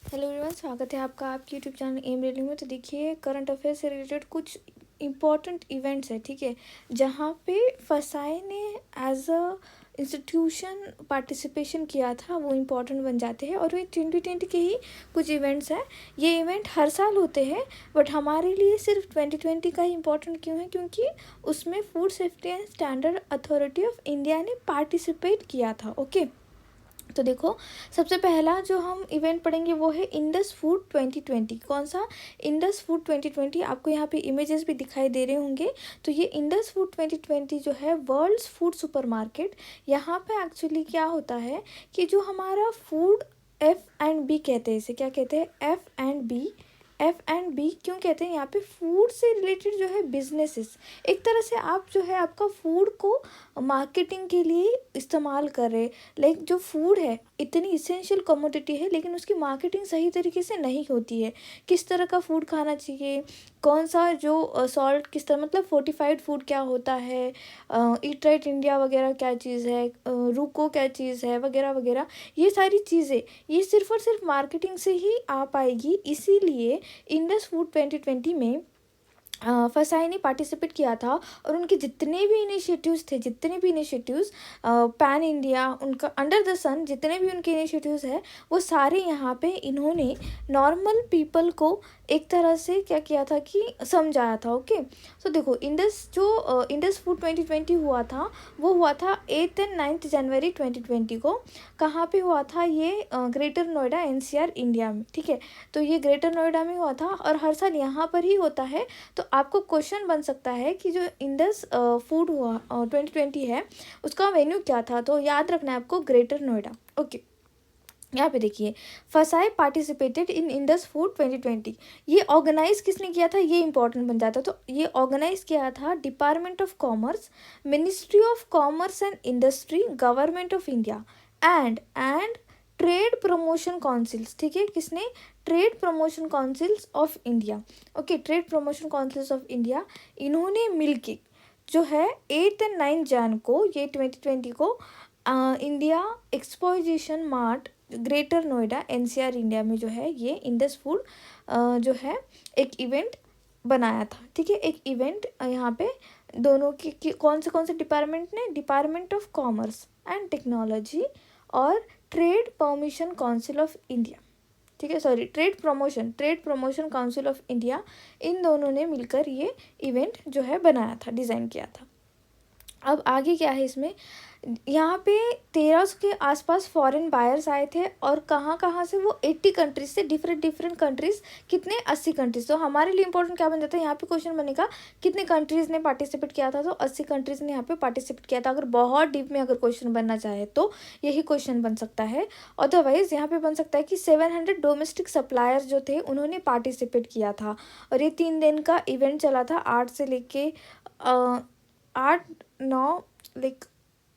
Hello everyone, स्वागत है आपका आपके यूट्यूब चैनल एम रीडिंग में। तो देखिए, करंट अफेयर से रिलेटेड कुछ इम्पॉर्टेंट इवेंट्स है, ठीक है, जहाँ पे फसाई ने एज अ इंस्टीट्यूशन पार्टिसिपेशन किया था, वो इम्पॉर्टेंट बन जाते हैं। और ये 2020 के ही कुछ इवेंट्स हैं। ये इवेंट हर साल होते हैं, बट हमारे लिए सिर्फ 2020 का ही इम्पॉर्टेंट क्यों है? क्योंकि उसमें food safety and standard authority of India ने पार्टिसिपेट किया था। ओके, तो देखो, सबसे पहला जो हम इवेंट पढ़ेंगे वो है इंडस फूड 2020। कौन सा? Indus food 2020। आपको यहाँ पे इमेजेस भी दिखाई दे रहे होंगे। तो ये इंडस फूड 2020 जो है वर्ल्ड्स फूड सुपरमार्केट, यहाँ पे एक्चुअली क्या होता है कि जो हमारा फूड F&B कहते हैं, इसे क्या कहते हैं? F&B। F&B क्यों कहते हैं? यहाँ पे फूड से रिलेटेड जो है बिजनेसेस, एक तरह से आप जो है आपका फूड को मार्केटिंग के लिए इस्तेमाल कर रहे। लाइक जो फूड है इतनी इसेंशियल कमोडिटी है, लेकिन उसकी मार्केटिंग सही तरीके से नहीं होती है। किस तरह का फूड खाना चाहिए, कौन सा जो सॉल्ट किस तरह, मतलब फोर्टिफाइड फूड क्या होता है, ईट राइट इंडिया वगैरह क्या चीज़ है, रूको क्या चीज़ है, वगैरह वगैरह। ये सारी चीज़ें ये सिर्फ और सिर्फ मार्केटिंग से ही आ पाएगी। इसीलिए इंडस फूड 2020 में फसाई ने पार्टिसिपेट किया था। और उनके जितने भी इनिशिएटिव्स पैन इंडिया, उनका अंडर द सन जितने भी उनके इनिशिएटिव्स हैं, वो सारे यहाँ पे इन्होंने नॉर्मल पीपल को एक तरह से क्या किया था कि समझाया था। ओके, तो देखो, इंडस फूड 2020 हुआ था, वो हुआ था 8 और 9 जनवरी 2020 को। कहाँ पे हुआ था ये? ग्रेटर नोएडा NCR इंडिया में, ठीक है। तो ये ग्रेटर नोएडा में हुआ था और हर साल यहाँ पर ही होता है। तो आपको क्वेश्चन बन सकता है कि जो इंडस फूड हुआ 2020 है, उसका वेन्यू क्या था? तो याद रखना है आपको, ग्रेटर नोएडा। ओके, यहाँ पे देखिए, फसाई पार्टिसिपेटेड इन इंडस फूड 2020। ये ऑर्गेनाइज किसने किया था? ये इंपॉर्टेंट बन जाता। तो ये ऑर्गेनाइज किया था department of commerce, ministry of commerce and industry, government of India and trade promotion councils. ठीक है, किसने? Trade promotion councils of India. Okay, trade promotion councils of India, इन्होंने मिलके जो है 8 और 9 जन को, ये 2020 को, India exposition mart greater Noida NCR India में जो है ये इंडस फूड जो है एक इवेंट बनाया था। ठीक है, एक इवेंट यहाँ पे दोनों की कौन से डिपार्टमेंट ने? Department of commerce and technology और trade permission council of India, ठीक है, sorry, trade promotion council of India, इन दोनों ने मिलकर ये इवेंट जो है बनाया था, डिज़ाइन किया था। अब आगे क्या है इसमें? यहाँ पे 1300 के आसपास फॉरेन बायर्स आए थे। और कहाँ से? वो 80 कंट्रीज से, डिफरेंट कंट्रीज। कितने? 80 कंट्रीज। तो हमारे लिए इंपॉर्टेंट क्या बन जाता है? यहाँ पे क्वेश्चन बनेगा कितने कंट्रीज ने पार्टिसिपेट किया था? तो 80 कंट्रीज ने यहाँ पे पार्टिसिपेट किया था। अगर बहुत डीप में अगर क्वेश्चन बनना चाहे तो यही क्वेश्चन बन सकता है। अदरवाइज यहाँ पे बन सकता है कि 700 डोमेस्टिक सप्लायर्स जो थे उन्होंने पार्टिसिपेट किया था। और ये 3 दिन का इवेंट चला था, 8 से लेके 8-9, लाइक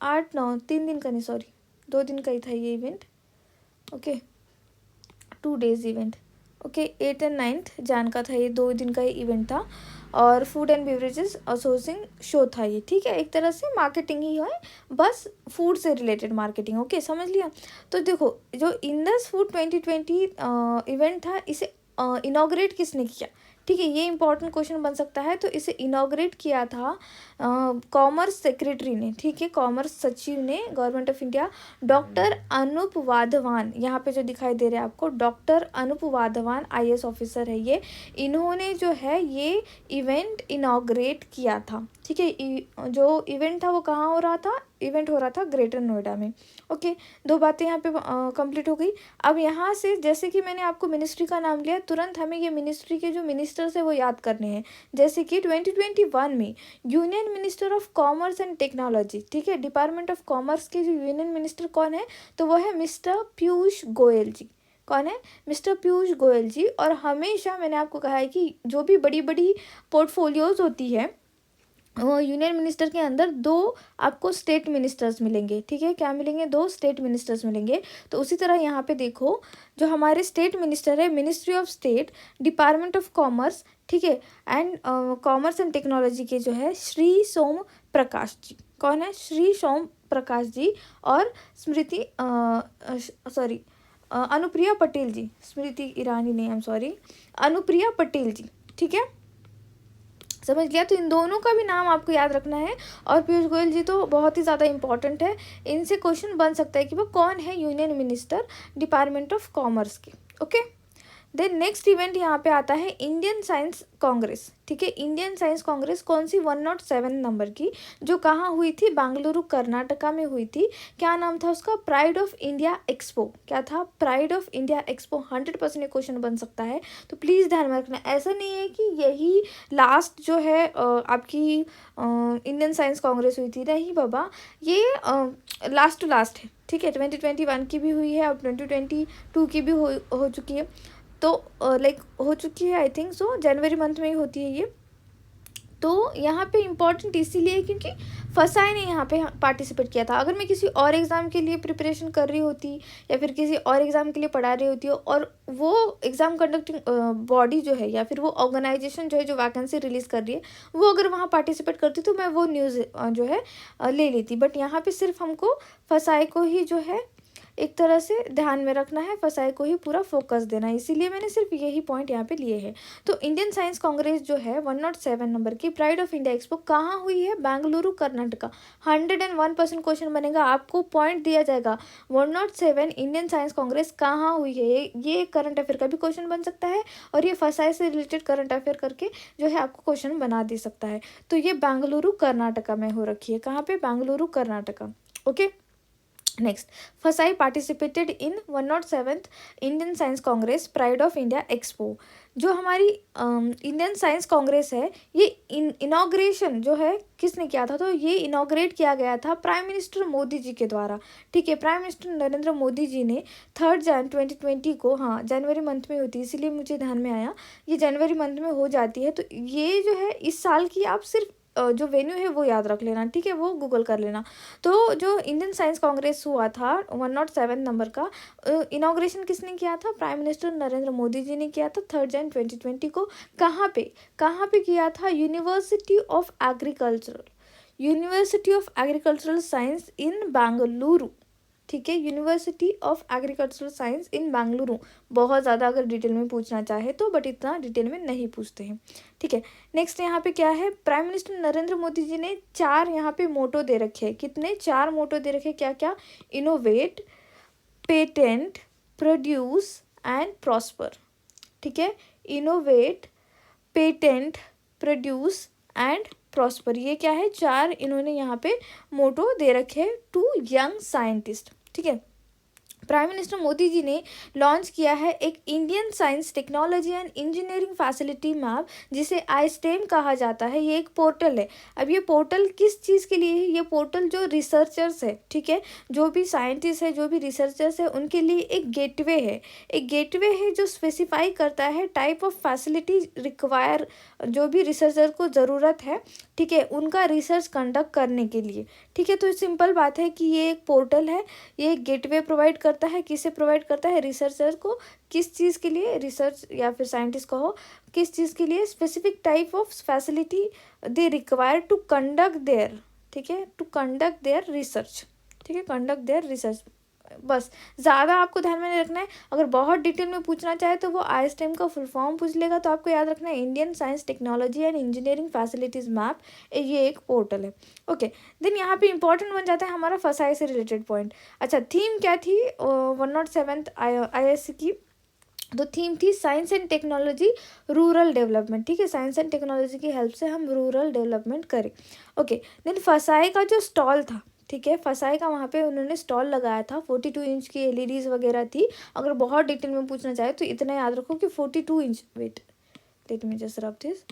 8-9, 3 दिन का नहीं, सॉरी 2 दिन का ही था ये event. Okay, 2 days event. Okay, 8 और 9 जान का था, ये 2 दिन का ही इवेंट था। और food and beverages sourcing show था ये, ठीक है, एक तरह से मार्केटिंग ही है, बस फूड से रिलेटेड मार्केटिंग। ओके, समझ लिया। तो देखो, जो इंडस फूड 2020 इवेंट था, इसे इनॉग्रेट किसने किया? ठीक है, ये इंपॉर्टेंट क्वेश्चन बन सकता है। तो इसे इनॉग्रेट किया था कॉमर्स सेक्रेटरी ने, ठीक है, कॉमर्स सचिव ने, government of India, doctor Anup Wadhwan. यहाँ पे जो दिखाई दे रहा है आपको, doctor Anup Wadhwan IAS officer है ये। इन्होंने जो है ये इवेंट इनॉग्रेट किया था। ठीक है, जो इवेंट था वो कहाँ हो रहा था? इवेंट हो रहा था ग्रेटर नोएडा में। ओके, 2 बातें यहाँ पे कंप्लीट हो गई। अब यहाँ से, जैसे कि मैंने आपको मिनिस्ट्री का नाम लिया, तुरंत हमें ये मिनिस्ट्री के जो मिनिस्टर्स है वो याद करने हैं। जैसे कि 2021 में union minister of commerce and technology, ठीक है, डिपार्टमेंट ऑफ कॉमर्स के जो यूनियन मिनिस्टर कौन है? तो वो है मिस्टर पीयूष गोयल जी। कौन है? मिस्टर पीयूष गोयल जी। और हमेशा मैंने आपको कहा है कि जो भी बड़ी बड़ी पोर्टफोलियोज होती है, वो यूनियन मिनिस्टर के अंदर 2 आपको स्टेट मिनिस्टर्स मिलेंगे। ठीक है, क्या मिलेंगे? 2 स्टेट मिनिस्टर्स मिलेंगे। तो उसी तरह यहाँ पे देखो, जो हमारे स्टेट मिनिस्टर है, ministry of state, department of commerce, ठीक है, एंड कॉमर्स एंड टेक्नोलॉजी के जो है श्री सोम प्रकाश जी। कौन है? श्री सोम प्रकाश जी। और स्मृति, सॉरी, अनुप्रिया पटेल जी, स्मृति ईरानी नहीं, I am sorry, Anupriya Patel ji, ठीक है, समझ गया। तो इन दोनों का भी नाम आपको याद रखना है। और पीयूष गोयल जी तो बहुत ही ज़्यादा इंपॉर्टेंट है, इनसे क्वेश्चन बन सकता है कि वो कौन है union minister department of commerce के। ओके, देन नेक्स्ट इवेंट यहाँ पे आता है इंडियन साइंस कांग्रेस, ठीक है। इंडियन साइंस कांग्रेस कौन सी, 107 नंबर की, जो कहाँ हुई थी, बेंगलुरु कर्नाटका में हुई थी। क्या नाम था उसका, प्राइड ऑफ इंडिया एक्सपो। क्या था, प्राइड ऑफ इंडिया एक्सपो। 100% ये क्वेश्चन बन सकता है, तो प्लीज़ ध्यान में रखना। ऐसा नहीं है कि यही लास्ट जो है आपकी इंडियन साइंस कांग्रेस हुई थी, नहीं बाबा, ये लास्ट टू लास्ट है, ठीक है। 2021 की भी हुई है और 2022 की भी हो चुकी है, तो लाइक हो चुकी है, I think so January month में ही होती है ये। तो यहाँ पे इम्पॉर्टेंट इसीलिए क्योंकि फसाई ने यहाँ पे पार्टिसिपेट किया था। अगर मैं किसी और एग्ज़ाम के लिए प्रिपरेशन कर रही होती या फिर किसी और एग्ज़ाम के लिए पढ़ा रही होती और वो एग्ज़ाम कंडक्टिंग बॉडी जो है या फिर वो ऑर्गेनाइजेशन जो है जो वैकेंसी रिलीज़ कर रही है, वो अगर वहाँ पार्टिसिपेट करती तो मैं वो न्यूज़ जो है ले लेती। बट यहाँ पे सिर्फ हमको फसाई को ही जो है एक तरह से ध्यान में रखना है, फसाई को ही पूरा फोकस देना है, इसीलिए मैंने सिर्फ यही पॉइंट यहाँ पे लिए हैं। तो इंडियन साइंस कांग्रेस जो है 107 नंबर की प्राइड ऑफ इंडिया एक्सपो कहाँ हुई है, बेंगलुरु कर्नाटका। 101% क्वेश्चन बनेगा, आपको पॉइंट दिया जाएगा 107 इंडियन साइंस कांग्रेस कहाँ हुई है। ये करंट अफेयर का भी क्वेश्चन बन सकता है और ये फसाई से रिलेटेड करंट अफेयर करके जो है आपको क्वेश्चन बना दे सकता है। तो ये बेंगलुरु कर्नाटका में हो रखी है, कहाँ पे, बेंगलुरु कर्नाटका। ओके, नेक्स्ट, फसाई participated in 107th Indian science Congress pride of India expo. जो हमारी इंडियन साइंस कांग्रेस है, ये इनॉग्रेशन जो है किसने किया था, तो ये इनॉग्रेट किया गया था प्राइम मिनिस्टर मोदी जी के द्वारा, ठीक है। प्राइम मिनिस्टर नरेंद्र मोदी जी ने 3 जनवरी 2020 को, हाँ जनवरी मंथ में होती है इसीलिए मुझे ध्यान में आया, ये जनवरी मंथ में हो जाती है। तो ये जो है इस साल की, आप सिर्फ जो वेन्यू है वो याद रख लेना, ठीक है, वो गूगल कर लेना। तो जो इंडियन साइंस कांग्रेस हुआ था 107 नंबर का, इनॉग्रेशन किसने किया था, प्राइम मिनिस्टर नरेंद्र मोदी जी ने किया था 3 जनवरी 2020 को। कहाँ पे किया था, यूनिवर्सिटी ऑफ एग्रीकल्चरल साइंस इन बेंगलुरु, ठीक है, यूनिवर्सिटी ऑफ एग्रीकल्चरल साइंस इन बेंगलुरु। बहुत ज़्यादा अगर डिटेल में पूछना चाहे तो, बट इतना डिटेल में नहीं पूछते हैं, ठीक है। नेक्स्ट यहाँ पे क्या है, प्राइम मिनिस्टर नरेंद्र मोदी जी ने 4 यहाँ पे मोटो दे रखे हैं, कितने, 4 मोटो दे रखे, क्या क्या, innovate, patent, produce and prosper, ठीक है। Innovate, patent, produce and prosper, ये क्या है, 4 इन्होंने यहाँ पे मोटो दे रखे टू यंग साइंटिस्ट, ठीक है। प्राइम मिनिस्टर मोदी जी ने लॉन्च किया है एक Indian science technology and engineering facility map, जिसे आईस्टेम कहा जाता है। ये एक पोर्टल है। अब ये पोर्टल किस चीज़ के लिए है, ये पोर्टल जो रिसर्चर्स है, ठीक है, जो भी साइंटिस्ट है, जो भी रिसर्चर्स है, उनके लिए एक गेटवे है। एक गेटवे है जो स्पेसिफाई करता है टाइप ऑफ फैसिलिटी रिक्वायर, जो भी रिसर्चर को ज़रूरत है, ठीक है, उनका रिसर्च कंडक्ट करने के लिए, ठीक है। तो सिंपल बात है कि ये एक पोर्टल है, ये एक गेटवे प्रोवाइड करता है, किसे प्रोवाइड करता है, रिसर्चर को, किस चीज़ के लिए, रिसर्च या फिर साइंटिस्ट कहो, किस चीज़ के लिए, specific type of facility they require to conduct there, ठीक है, टू कंडक्ट देयर रिसर्च, ठीक है, कंडक्ट देयर रिसर्च। बस, ज़्यादा आपको ध्यान में नहीं रखना है। अगर बहुत डिटेल में पूछना चाहे तो वो आईएसटीएम का फुल फॉर्म पूछ लेगा, तो आपको याद रखना है Indian science technology and engineering facilities map, ये एक पोर्टल है। ओके, देन यहाँ पे इंपॉर्टेंट बन जाता है हमारा फसाई से रिलेटेड पॉइंट। अच्छा, थीम क्या थी 107th IISc की, तो थीम थी science and technology rural development, ठीक है, साइंस एंड टेक्नोलॉजी की हेल्प से हम रूरल डेवलपमेंट करें। ओके, देन फसाई का जो स्टॉल था, ठीक है, फसाई का वहाँ पे उन्होंने स्टॉल लगाया था, 42 इंच की एलईडीज़ वगैरह थी। अगर बहुत डिटेल में पूछना चाहे तो इतना याद रखो कि 42 inch, wait let me just rub this,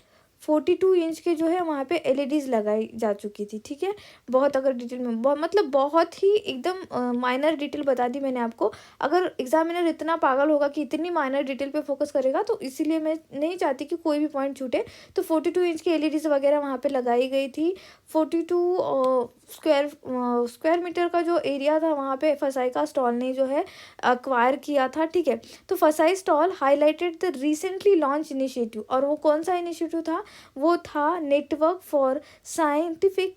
42 inch के जो है वहाँ पे एलईडीज़ लगाई जा चुकी थी, ठीक है। बहुत अगर डिटेल में मतलब बहुत ही एकदम माइनर डिटेल बता दी मैंने आपको। अगर एग्जामिनर इतना पागल होगा कि इतनी माइनर डिटेल पे फोकस करेगा, तो इसीलिए मैं नहीं चाहती कि कोई भी पॉइंट छूटे। तो 42 इंच की एलईडीज़ वगैरह वहाँ पे लगाई गई थी। 42 स्क्वायर मीटर का जो एरिया था वहाँ पे फसाई का स्टॉल ने जो है अक्वायर किया था, ठीक है। तो FSSAI stall highlighted the recently launch initiative, और वो कौन सा इनिशिएटिव था, वो था network for scientific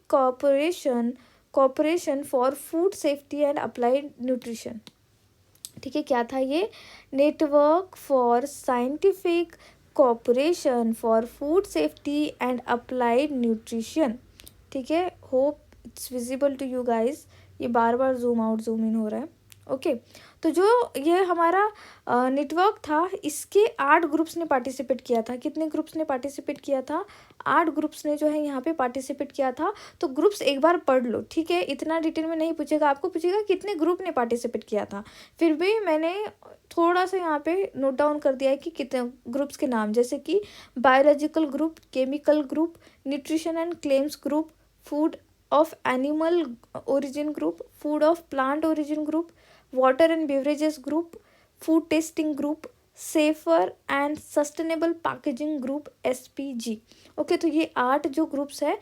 cooperation for food safety and applied nutrition, ठीक है, क्या था ये? Network for scientific cooperation for food safety and applied nutrition. ठीक है, hope it's visible to you guys. ये बार बार जूम आउट जूम इन हो रहा है। ओके, तो जो ये हमारा नेटवर्क था, इसके 8 ग्रुप्स ने पार्टिसिपेट किया था। कितने ग्रुप्स ने पार्टिसिपेट किया था? 8 ग्रुप्स ने जो है यहाँ पे पार्टिसिपेट किया था। तो ग्रुप्स एक बार पढ़ लो, ठीक है, इतना डिटेल में नहीं पूछेगा, आपको पूछेगा कितने ग्रुप ने पार्टिसिपेट किया था। फिर भी मैंने थोड़ा सा यहाँ पे नोट डाउन कर दिया है कि कितने ग्रुप्स के नाम, जैसे कि biological group, chemical group, nutrition and claims group, food of animal origin group, food of plant origin group, water and beverages group, food testing group, safer and sustainable packaging group, SPG। Okay, तो ये 8 जो groups है,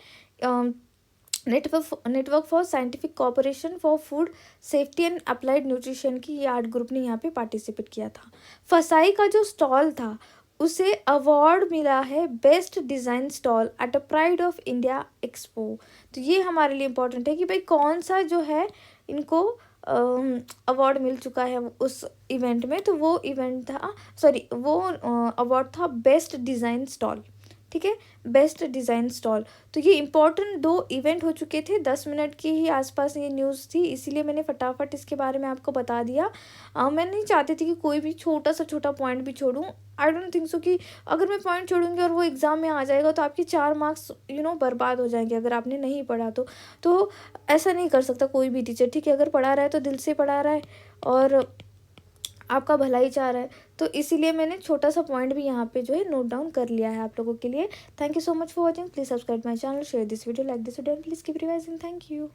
network for scientific cooperation for food safety and applied nutrition की ये 8 group ने यहाँ पे participate किया था। फसाई का जो स्टॉल था उसे अवार्ड मिला है best design stall at a pride of India expo. तो ये हमारे लिए इम्पोर्टेंट है कि भाई कौन सा जो है इनको अवार्ड मिल चुका है उस इवेंट में। तो वो इवेंट था, सॉरी, वो अवार्ड था बेस्ट डिज़ाइन स्टॉल। ठीक है, बेस्ट डिज़ाइन स्टॉल। तो ये इंपॉर्टेंट 2 इवेंट हो चुके थे, 10 मिनट के ही आसपास ये न्यूज़ थी, इसीलिए मैंने फटाफट इसके बारे में आपको बता दिया। मैं नहीं चाहती थी कि कोई भी छोटा पॉइंट भी छोड़ूं। आई डोंट थिंक सो कि अगर मैं पॉइंट छोड़ूंगी और वो एग्ज़ाम में आ जाएगा तो आपके 4 मार्क्स बर्बाद हो जाएंगे अगर आपने नहीं पढ़ा तो ऐसा नहीं कर सकता कोई भी टीचर। ठीक है, अगर पढ़ा रहा है तो दिल से पढ़ा रहा है और आपका भला ही चाह रहा है। तो इसीलिए मैंने छोटा सा पॉइंट भी यहाँ पे जो है नोट डाउन कर लिया है आप लोगों के लिए। Thank you so much for watching. Please subscribe my channel, share this video, like this video, please keep revising. Thank you.